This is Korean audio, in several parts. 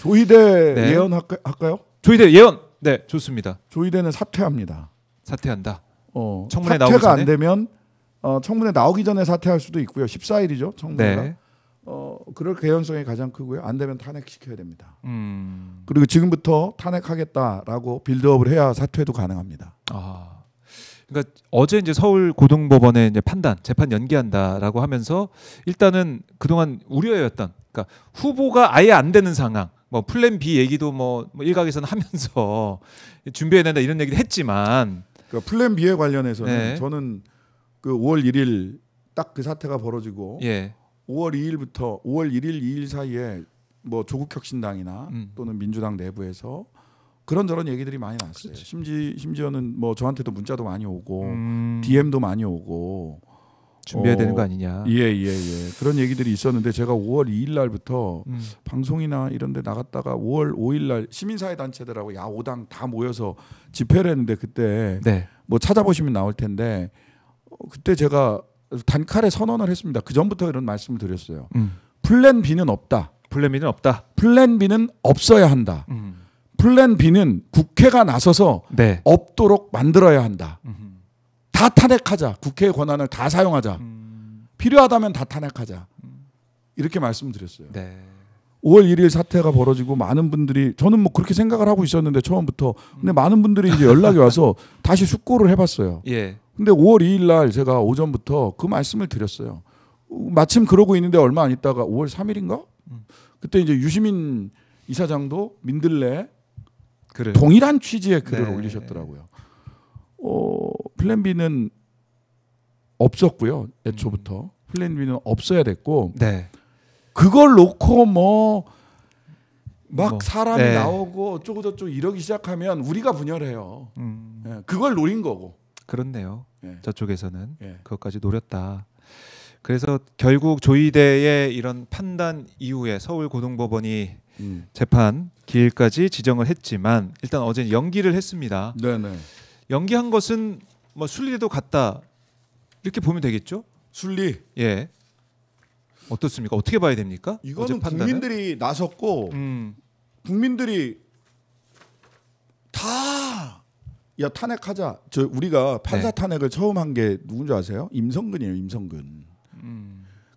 조희대 네. 예언할까요? 조희대 예언. 네, 좋습니다. 조희대는 사퇴합니다. 사퇴한다. 청문회 나오기 사퇴가 전에? 안 되면 청문회 나오기 전에 사퇴할 수도 있고요. 14일이죠. 청문회가. 네. 그럴 개연성이 가장 크고요. 안 되면 탄핵시켜야 됩니다. 그리고 지금부터 탄핵하겠다라고 빌드업을 해야 사퇴도 가능합니다. 그러니까 어제 이제 서울 고등법원의 이제 판단, 재판 연기한다라고 하면서 일단은 그동안 우려였던, 그러니까 후보가 아예 안 되는 상황, 뭐 플랜 B 얘기도 뭐 일각에서는 하면서 준비해야 된다 이런 얘기를 했지만, 그러니까 플랜 B에 관련해서는 네. 저는 그 5월 1일 딱 그 사태가 벌어지고 예. 5월 2일부터 5월 1일, 2일 사이에 뭐 조국혁신당이나 또는 민주당 내부에서 그런저런 얘기들이 많이 나왔어요. 심지어는 뭐 저한테도 문자도 많이 오고 DM도 많이 오고 준비해야 되는 거 아니냐. 예. 그런 얘기들이 있었는데 제가 5월 2일 날부터 방송이나 이런 데 나갔다가 5월 5일 날 시민사회 단체들하고 야5당 다 모여서 집회를 했는데 그때 네. 뭐 찾아보시면 나올 텐데 그때 제가 단칼에 선언을 했습니다. 그 전부터 이런 말씀을 드렸어요. 플랜 B는 없다. 플랜 B는 없다. 플랜 B는 없어야 한다. 플랜 B는 국회가 나서서 네. 없도록 만들어야 한다. 다 탄핵하자. 국회의 권한을 다 사용하자. 필요하다면 다 탄핵하자. 이렇게 말씀드렸어요. 네. 5월 1일 사태가 벌어지고 많은 분들이 저는 뭐 그렇게 생각을 하고 있었는데 처음부터 근데 많은 분들이 이제 연락이 와서 다시 숙고를 해봤어요. 예. 근데 5월 2일 날 제가 오전부터 그 말씀을 드렸어요. 마침 그러고 있는데 얼마 안 있다가 5월 3일인가? 그때 이제 유시민 이사장도 민들레 동일한 취지의 글을 올리셨더라고요. 플랜 B는 없었고요. 애초부터 플랜 B는 없어야 됐고 네. 그걸 놓고 막 사람이 나오고 어쩌고 저쩌고 이러기 시작하면 우리가 분열해요. 그걸 노린 거고. 그렇네요. 예. 저쪽에서는 예. 그것까지 노렸다. 그래서 결국 조희대의 이런 판단 이후에 서울 고등법원이 재판 기일까지 지정을 했지만 일단 어제 연기를 했습니다. 네네. 연기한 것은 뭐 순리도 같다 이렇게 보면 되겠죠? 순리. 예. 어떻습니까? 어떻게 봐야 됩니까? 이거는 국민들이 나섰고 국민들이 다 야 탄핵하자. 우리가 판사 탄핵을 처음 한 게 누군지 아세요? 임성근이에요. 임성근.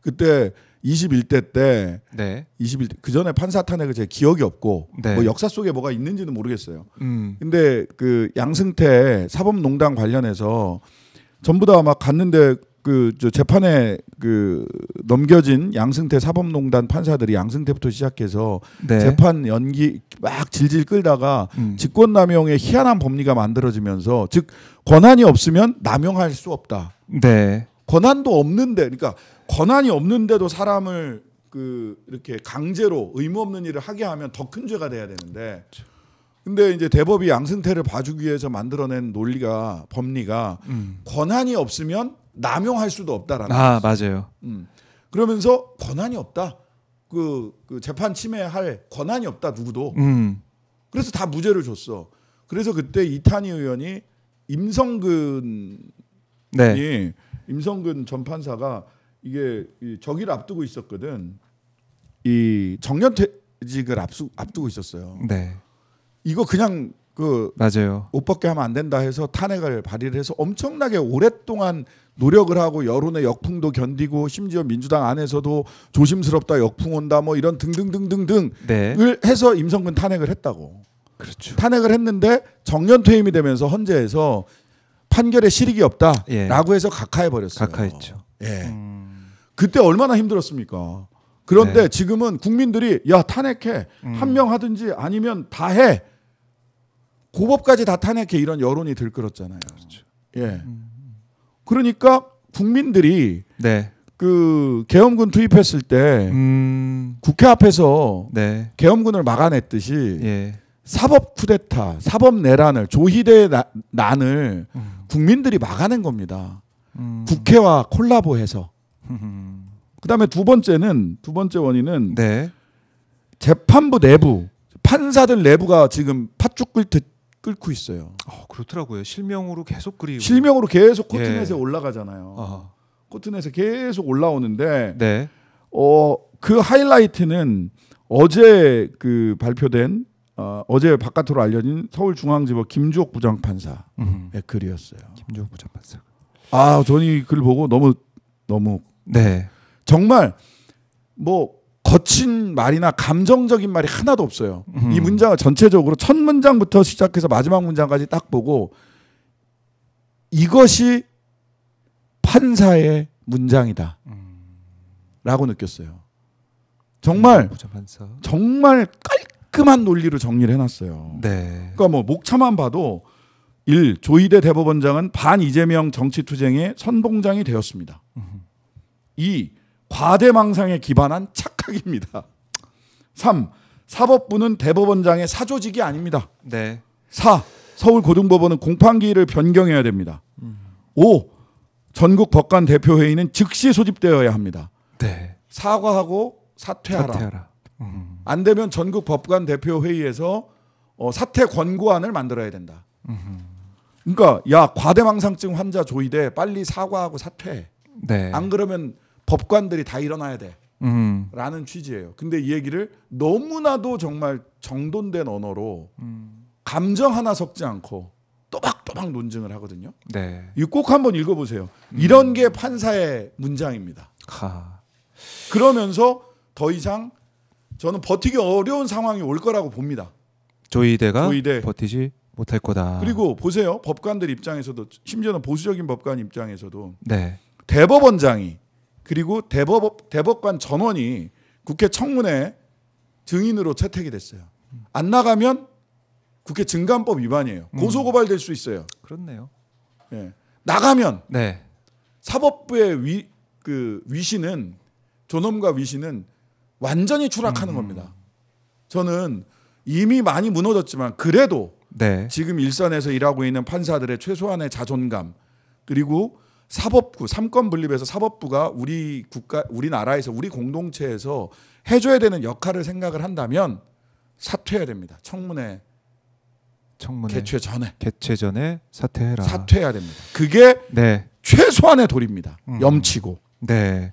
그때 21대 때 21대 그 전에 판사 탄핵을 제 기억이 없고 뭐 역사 속에 뭐가 있는지는 모르겠어요. 근데 그 양승태 사법농단 관련해서 전부 다 막 갔는데 저 재판에 넘겨진 양승태 사법농단 판사들이 양승태부터 시작해서 재판 연기 막 질질 끌다가 직권남용의 희한한 법리가 만들어지면서 즉 권한이 없으면 남용할 수 없다. 권한도 없는데 그러니까 권한이 없는데도 사람을 이렇게 강제로 의무 없는 일을 하게 하면 더 큰 죄가 돼야 되는데 근데 이제 대법이 양승태를 봐주기 위해서 만들어낸 법리가 권한이 없으면 남용할 수도 없다라는 거죠. 맞아요. 그러면서 권한이 없다. 그 재판 침해할 권한이 없다 누구도. 그래서 다 무죄를 줬어. 그래서 그때 이탄희 의원이 임성근 전 판사가 이게 저기를 앞두고 있었거든. 이 정년퇴직을 앞두고 있었어요. 이거 그냥 맞아요. 옷 벗게 하면 안 된다 해서 탄핵을 발의를 해서 엄청나게 오랫동안 노력을 하고 여론의 역풍도 견디고 심지어 민주당 안에서도 조심스럽다 역풍 온다 뭐 이런 등등등등등을 해서 임성근 탄핵을 했다고. 그렇죠. 탄핵을 했는데 정년 퇴임이 되면서 헌재에서 판결에 실익이 없다라고 해서 각하해 버렸어요. 각하했죠. 예. 그때 얼마나 힘들었습니까? 그런데 지금은 국민들이 야 탄핵해 한 명 하든지 아니면 다 해. 고법까지 다 탄핵해 이런 여론이 들끓었잖아요. 그렇죠. 예. 그러니까 국민들이 그 계엄군 투입했을 때 국회 앞에서 계엄군을 막아냈듯이 사법 쿠데타, 사법 내란을 조희대의 난을 국민들이 막아낸 겁니다. 국회와 콜라보해서. 그다음에 두 번째 원인은 재판부 내부 판사들 내부가 지금 팥죽 끓고 있어요. 그렇더라고요. 실명으로 계속 그리고 실명으로 계속 코트넷에 올라가잖아요. 코트넷에 계속 올라오는데 그 하이라이트는 어제 그 발표된 어제 바깥으로 알려진 서울중앙지법 김주옥 부장판사의 글이었어요. 김주옥 부장판사. 저는 이 글 보고 너무 네. 정말 뭐 거친 말이나 감정적인 말이 하나도 없어요. 이 문장을 전체적으로 첫 문장부터 시작해서 마지막 문장까지 딱 보고 이것이 판사의 문장이다 라고 느꼈어요. 정말 깔끔한 논리로 정리를 해놨어요. 네. 그러니까 뭐 목차만 봐도 1. 조희대 대법원장은 반 이재명 정치투쟁의 선봉장이 되었습니다. 2. 과대망상에 기반한 착각입니다. 3. 사법부는 대법원장의 사조직이 아닙니다. 네. 4. 서울고등법원은 공판기일을 변경해야 됩니다. 5. 전국 법관 대표회의는 즉시 소집되어야 합니다. 네. 사과하고 사퇴하라. 안 되면 전국 법관 대표회의에서 사퇴 권고안을 만들어야 된다. 그러니까 과대망상증 환자 조희대 빨리 사과하고 사퇴해. 네. 안 그러면 법관들이 다 일어나야 돼. 라는 취지예요. 근데 이 얘기를 너무나도 정말 정돈된 언어로 감정 하나 섞지 않고 또박또박 논증을 하거든요. 네. 이거 꼭 한번 읽어보세요. 이런 게 판사의 문장입니다. 그러면서 더 이상 저는 버티기 어려운 상황이 올 거라고 봅니다. 조희대가 버티지 못할 거다. 그리고 보세요. 법관들 입장에서도 심지어는 보수적인 법관 입장에서도 네. 대법원장이 그리고 대법관 전원이 국회 청문회 증인으로 채택이 됐어요. 안 나가면 국회 증감법 위반이에요. 고소고발될 수 있어요. 그렇네요. 예. 나가면 네. 사법부의 위신은 존엄과 위신은 완전히 추락하는 겁니다. 저는 이미 많이 무너졌지만 그래도 네. 지금 일선에서 일하고 있는 판사들의 최소한의 자존감 그리고 사법부 3권 분립에서 사법부가 우리나라에서 우리 공동체에서 해줘야 되는 역할을 생각을 한다면 사퇴해야 됩니다. 청문회 개최 전에 사퇴해야 됩니다. 그게 네. 최소한의 도리입니다. 염치고. 네.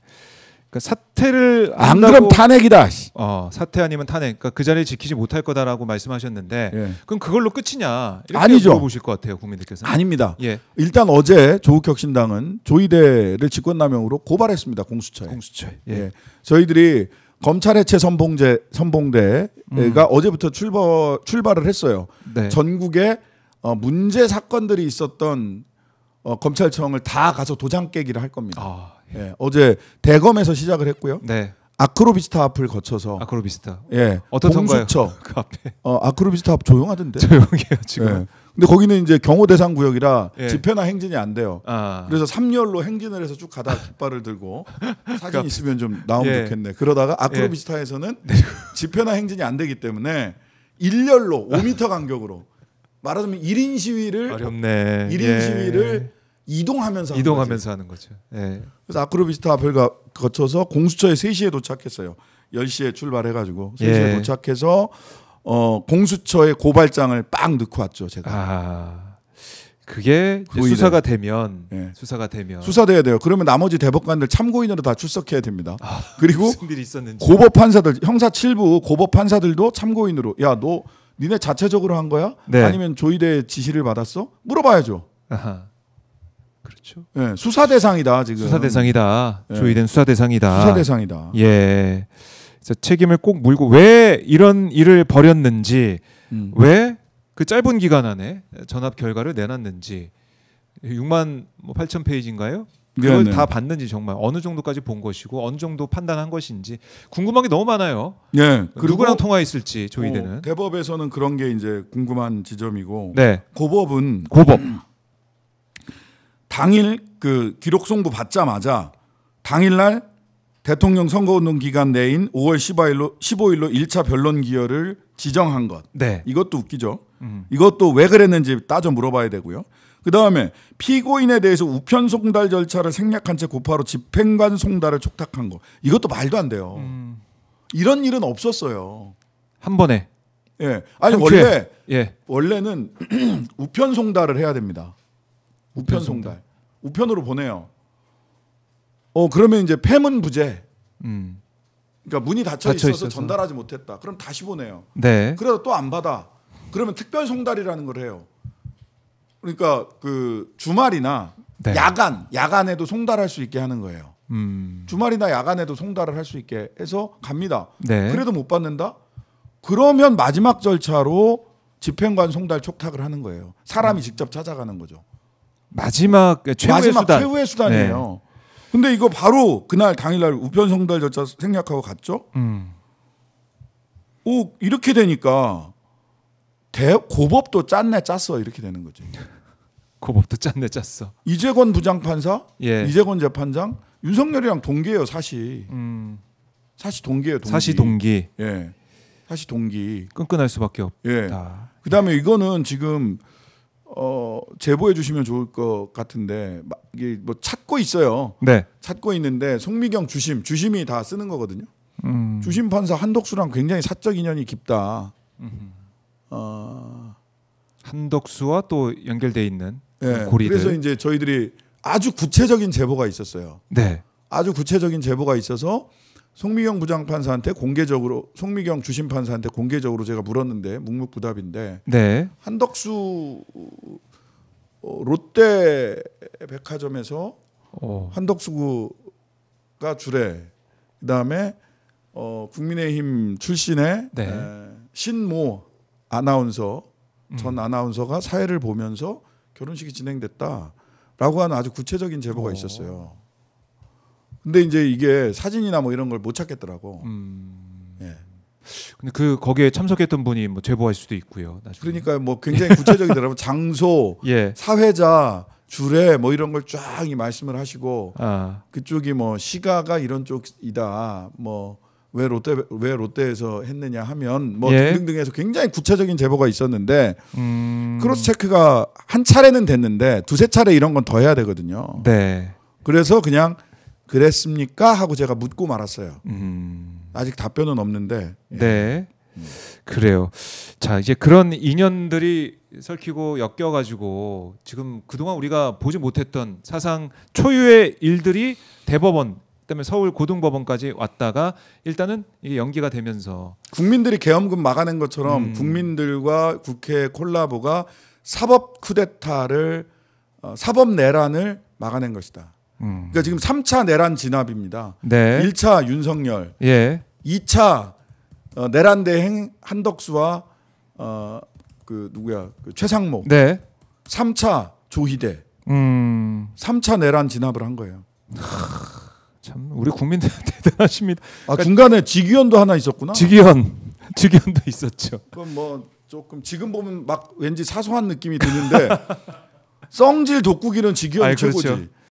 그러니까 사퇴를 안 그럼 탄핵이다. 사퇴 아니면 탄핵. 그러니까 그 자리를 지키지 못할 거다라고 말씀하셨는데 예. 그럼 그걸로 끝이냐? 이렇게 아니죠. 물어보실 것 같아요, 국민들께서는. 아닙니다. 예. 일단 어제 조국혁신당은 조희대를 직권남용으로 고발했습니다. 공수처에. 예. 저희들이 검찰 해체 선봉대가 어제부터 출발을 했어요. 네. 전국에 문제 사건들이 있었던 검찰청을 다 가서 도장 깨기를 할 겁니다. 예, 어제 대검에서 시작을 했고요. 네. 아크로비스타 앞을 거쳐서 아크로비스타. 예. 어떻던가요? 공수처 그 앞에. 아크로비스타 앞 조용하던데. 조용해요 지금. 예. 근데 거기는 이제 경호 대상 구역이라 예. 집회나 행진이 안 돼요. 그래서 3열로 행진을 해서 쭉 가다가 깃발을 들고 사진 있으면 좀 나오면 예. 좋겠네. 그러다가 아크로비스타에서는 집회나 행진이 안 되기 때문에 1열로 5m 간격으로 말하자면 1인 시위를 어렵네. 1인 시위를 이동하면서 하는 거죠. 예. 그래서 아크로비스타 앞을 거쳐서 공수처에 3시에 도착했어요. 10시에 출발해가지고 3시에 예. 도착해서 공수처에 고발장을 빡 넣고 왔죠. 제가. 그게 수사가 되면 예. 수사돼야 돼요. 그러면 나머지 대법관들 참고인으로 다 출석해야 됩니다. 그리고 무슨 일이 있었는지. 고법 판사들 형사 7부 고법 판사들도 참고인으로 너 니네 자체적으로 한 거야? 네. 아니면 조희대 지시를 받았어? 물어봐야죠. 그렇죠. 예, 수사 대상이다 지금. 수사 대상이다. 예. 조희대는 수사 대상이다. 수사 대상이다. 예. 그래서 책임을 꼭 물고 왜 이런 일을 벌였는지, 왜 그 짧은 기간 안에 전압 결과를 내놨는지 6만 8천 페이지인가요? 그걸 다 봤는지 정말 어느 정도까지 본 것이고 어느 정도 판단한 것인지 궁금한 게 너무 많아요. 예. 그리고 누구랑 통화했을지 조희대는. 대법에서는 그런 게 이제 궁금한 지점이고. 네. 고법은 당일 그 기록 송부 받자마자 당일날 대통령 선거운동 기간 내인 5월 15일로 1차 변론 기열을 지정한 것. 네. 이것도 웃기죠. 이것도 왜 그랬는지 따져 물어봐야 되고요. 그다음에 피고인에 대해서 우편 송달 절차를 생략한 채 곧바로 집행관 송달을 촉탁한 거. 이것도 말도 안 돼요. 이런 일은 없었어요. 한 번에. 예. 아니 원래는 우편 송달을 해야 됩니다. 우편 송달. 우편으로 보내요. 그러면 이제 폐문부재. 그러니까 문이 닫혀 있어서 전달하지 못했다. 그럼 다시 보내요. 네. 그래도 또 안 받아. 그러면 특별 송달이라는 걸 해요. 그러니까 그 주말이나 네. 야간에도 송달할 수 있게 하는 거예요. 주말이나 야간에도 송달을 할 수 있게 해서 갑니다. 네. 그래도 못 받는다? 그러면 마지막 절차로 집행관 송달 촉탁을 하는 거예요. 사람이 직접 찾아가는 거죠. 마지막 최후의 수단이에요. 네. 근데 이거 바로 그날 당일날 우편 송달 절차 생략하고 갔죠. 오, 이렇게 되니까 고법도 짰네 짰어 이렇게 되는 거죠. 고법도 짰네 짰어. 이재권 부장판사, 예. 이재권 재판장, 윤석열이랑 동기예요 사실. 사실 동기예요. 사실 동기. 예, 사실 동기. 끈끈할 수밖에 없다. 예. 그다음에 이거는 지금 제보해 주시면 좋을 것 같은데 이게 뭐 찾고 있어요. 네. 찾고 있는데 송미경 주심이 다 쓰는 거거든요. 주심 판사 한덕수랑 굉장히 사적 인연이 깊다. 한덕수와 또 연결돼 있는 네, 고리들. 그래서 이제 저희들이 아주 구체적인 제보가 있었어요. 네. 아주 구체적인 제보가 있어서 송미경 부장판사한테 공개적으로 송미경 주심 판사한테 공개적으로 제가 물었는데 묵묵부답인데 네. 한덕수 롯데 백화점에서 한덕수가 주례 그다음에 국민의힘 출신의 네. 신모 아나운서 전 아나운서가 사회를 보면서 결혼식이 진행됐다라고 하는 아주 구체적인 제보가 있었어요. 근데 이제 이게 사진이나 뭐 이런 걸 못 찾겠더라고. 예. 근데 거기에 참석했던 분이 뭐 제보할 수도 있고요. 나중에. 그러니까 뭐 굉장히 구체적이더라고. 장소, 예. 사회자, 주례 뭐 이런 걸 쫙 말씀을 하시고 그쪽이 뭐 시가가 이런 쪽이다. 뭐 왜 롯데에서 했느냐 하면 뭐 예. 등등등해서 굉장히 구체적인 제보가 있었는데 크로스 체크가 한 차례는 됐는데 두세 차례 이런 건 더 해야 되거든요. 네. 그래서 그냥 그랬습니까 하고 제가 묻고 말았어요. 아직 답변은 없는데. 예. 네. 그래요. 자, 이제 그런 인연들이 설키고 엮여가지고 지금 그동안 우리가 보지 못했던 사상 초유의 일들이 대법원 그다음에 서울 고등법원까지 왔다가 일단은 이게 연기가 되면서 국민들이 계엄군 막아낸 것처럼 국민들과 국회 콜라보가 사법 쿠데타를 사법 내란을 막아낸 것이다. 그러니까 지금 3차 내란 진압입니다. 네. 1차 윤석열, 예. 2차 내란 대행 한덕수와 그 누구야 그 최상목, 네. 3차 조희대, 3차 내란 진압을 한 거예요. 참 우리 국민들 대단하십니다. 그러니까 중간에 직위원도 하나 있었구나. 직위원도 있었죠. 그건 뭐 조금 지금 보면 막 왠지 사소한 느낌이 드는데 썽질 독국이는 직위원이 최고지. 그렇죠.